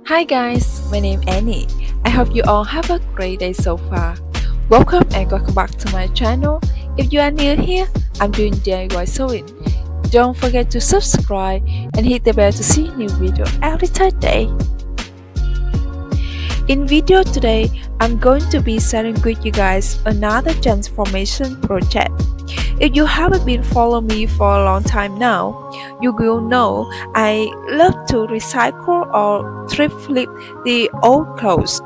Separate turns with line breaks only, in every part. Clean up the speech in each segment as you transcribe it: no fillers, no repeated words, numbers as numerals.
Hi guys, my name is Annie. I hope you all have a great day so far. Welcome back to my channel. If you are new here, I'm doing DIY sewing. Don't forget to subscribe and hit the bell to see new video every third day. In video today, I'm going to be sharing with you guys another transformation project. If you haven't been following me for a long time now, you will know I love to recycle or thrift flip the old clothes.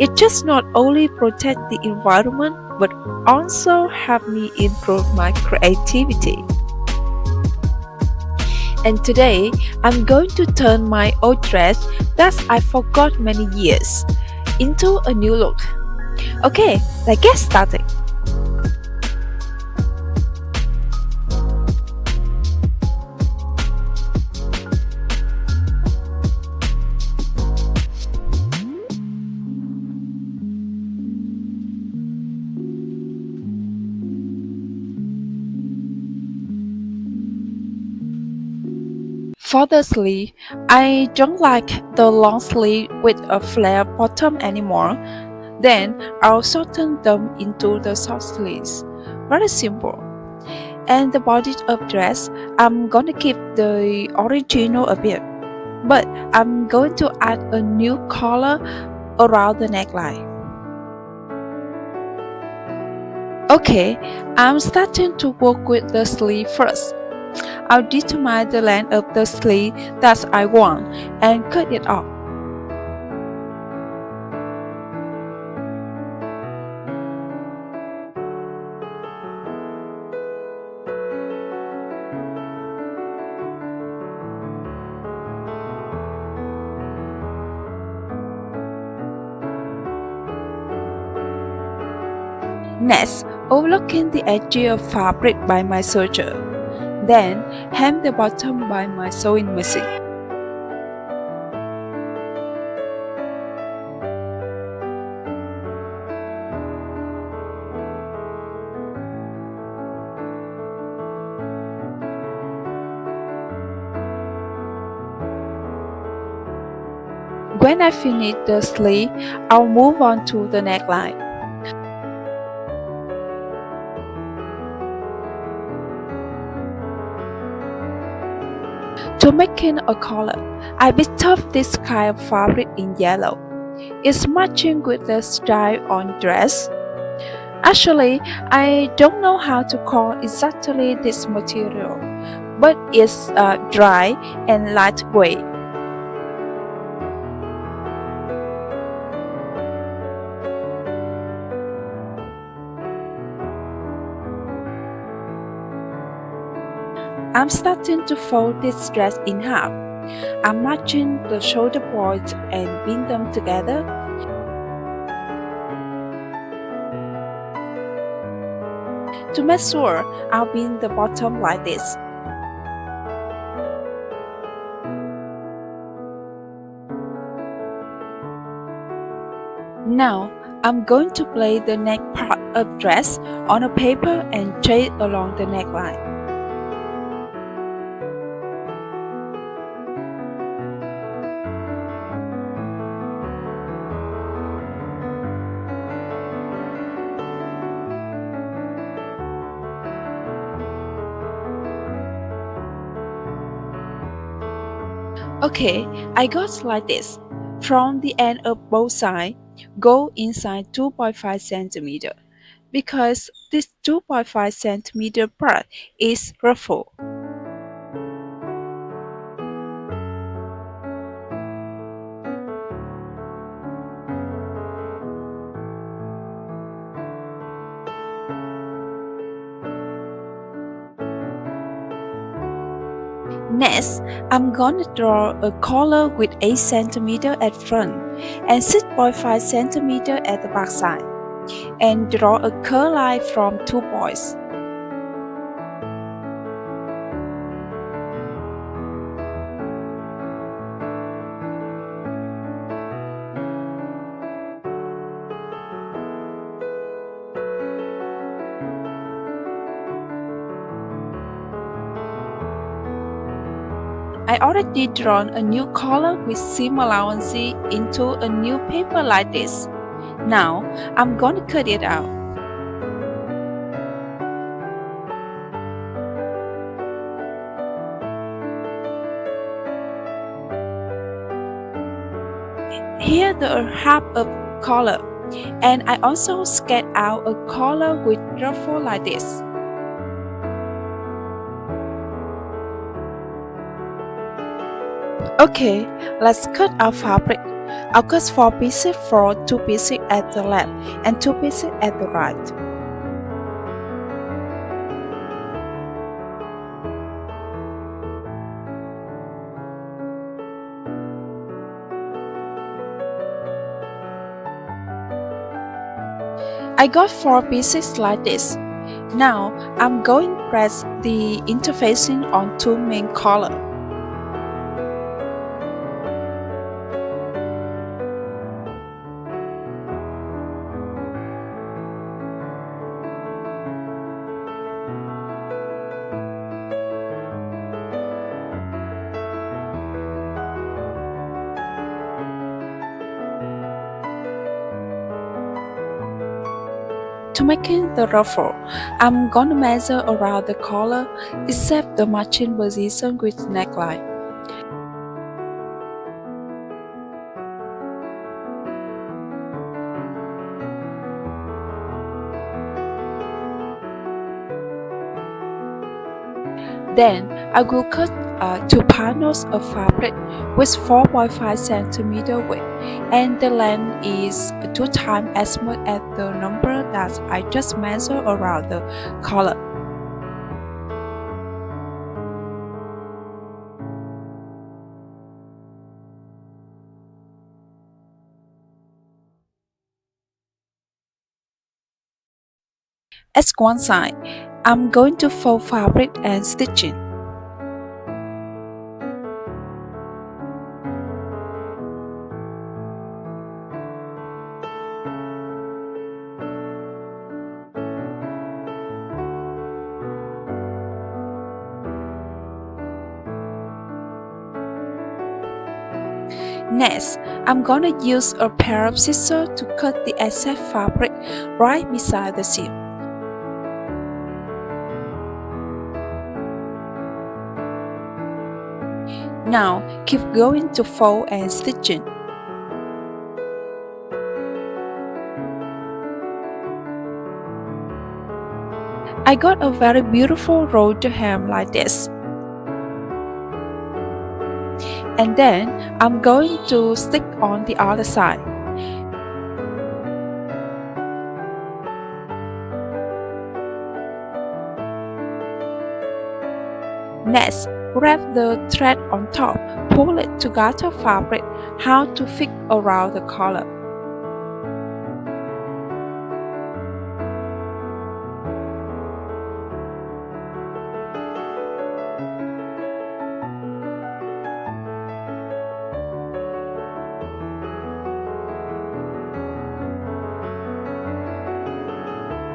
It just not only protect the environment but also help me improve my creativity. And today, I'm going to turn my old dress that I forgot many years into a new look. Okay, let's get started. For the sleeve, I don't like the long sleeve with a flare bottom anymore. Then I'll shorten them into the short sleeves. Very simple. And the body of dress, I'm gonna keep the original a bit, but I'm going to add a new collar around the neckline. Okay, I'm starting to work with the sleeve first. I'll determine the length of the sleeve that I want and cut it off. Next, overlocking the edge of fabric by my serger. Then, hem the bottom by my sewing machine. When I finish the sleeve, I'll move on to the neckline. To make it a collar, I picked up this kind of fabric in yellow. It's matching with the style on dress. Actually, I don't know how to call exactly this material, but it's dry and lightweight. I'm starting to fold this dress in half. I'm matching the shoulder points and pin them together. To make sure, I'll pin the bottom like this. Now, I'm going to place the neck part of dress on a paper and trace along the neckline. Okay, I got like this. From the end of both sides, go inside 2.5 cm because this 2.5 cm part is ruffled. Next, I'm gonna draw a collar with 8 cm at front and 6.5 cm at the back side, and draw a curl line from 2 points. I already drawn a new color with seam allowance into a new paper like this. Now I'm gonna cut it out. Here the half a collar, and I also sketch out a collar with ruffle like this. Okay, let's cut our fabric. I'll cut 4 pieces for 2 pieces at the left and 2 pieces at the right. I got 4 pieces like this. Now I'm going to press the interfacing on 2 main collar. To making the ruffle, I'm gonna measure around the collar except the matching position with neckline. Then I will cut 2 panels of fabric with 4.5 cm width, and the length is 2 times as much as the number that I just measured around the collar. As one side, I'm going to fold fabric and stitching. Next, I'm gonna use a pair of scissors to cut the excess fabric right beside the seam. Now, keep going to fold and stitching. I got a very beautiful rolled hem like this. And then I'm going to stick on the other side. Next, wrap the thread on top, pull it to gather fabric, how to fit around the collar.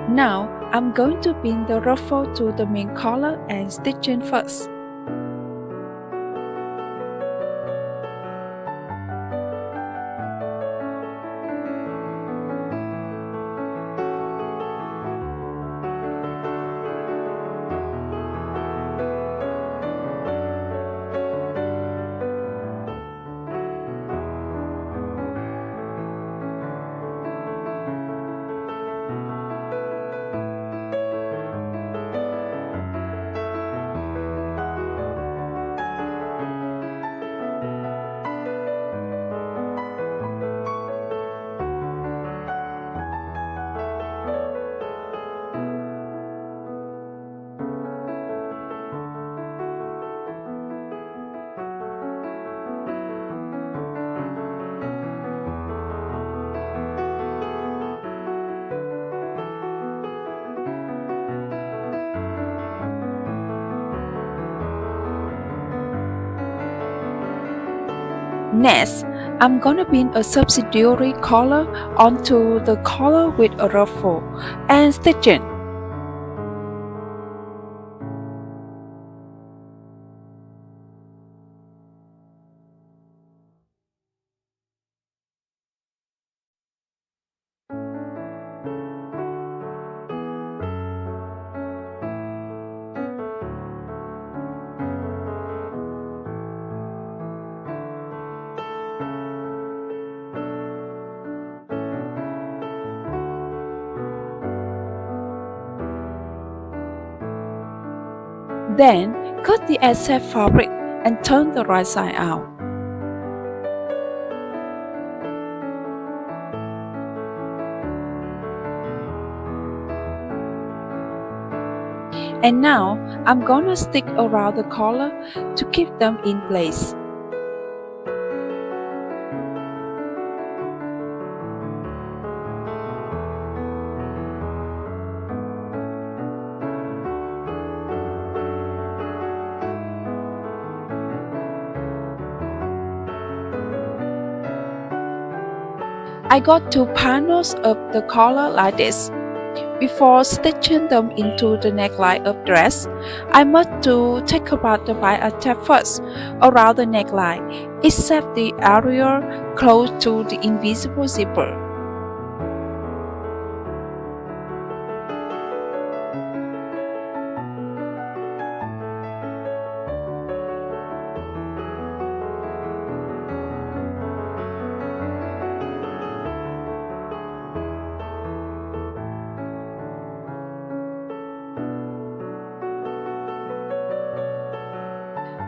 Now, I'm going to pin the ruffle to the main collar and stitching first. Next, I'm gonna pin a subsidiary collar onto the collar with a ruffle and stitching. Then cut the excess fabric and turn the right side out. And now I'm gonna stick around the collar to keep them in place. I got two panels of the collar like this. Before stitching them into the neckline of dress, I must to take apart the bias tab first around the neckline, except the area close to the invisible zipper.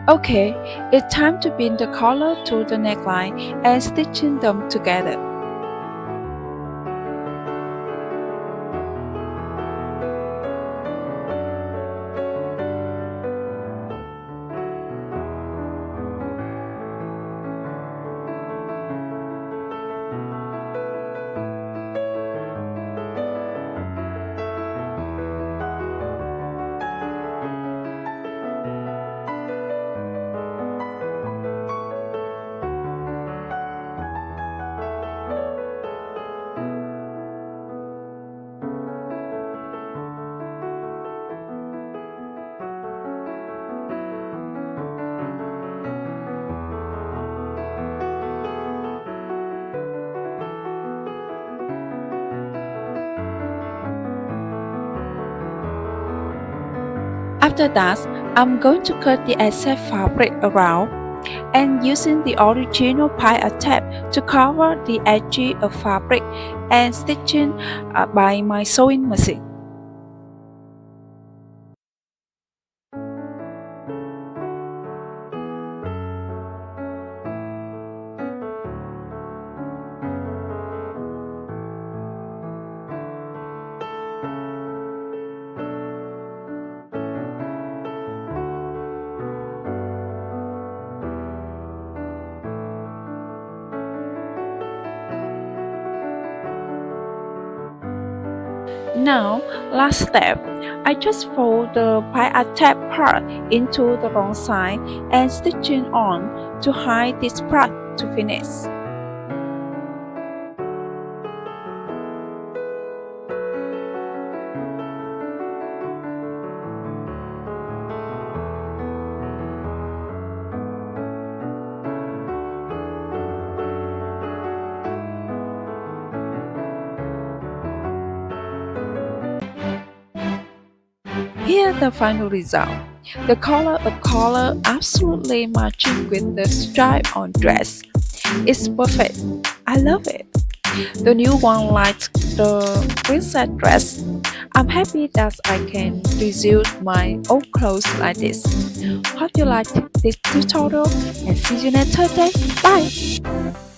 Okay, it's time to pin the collar to the neckline and stitching them together. After that, I'm going to cut the excess fabric around and using the original pie tab to cover the edge of fabric and stitching by my sewing machine. Now, last step, I just fold the pie tab part into the wrong side and stitching on to hide this part to finish. Here's the final result. The color of color absolutely matching with the stripe on dress. It's perfect. I love it. The new one likes the princess dress. I'm happy that I can reuse my old clothes like this. Hope you liked this tutorial and see you next Thursday. Bye!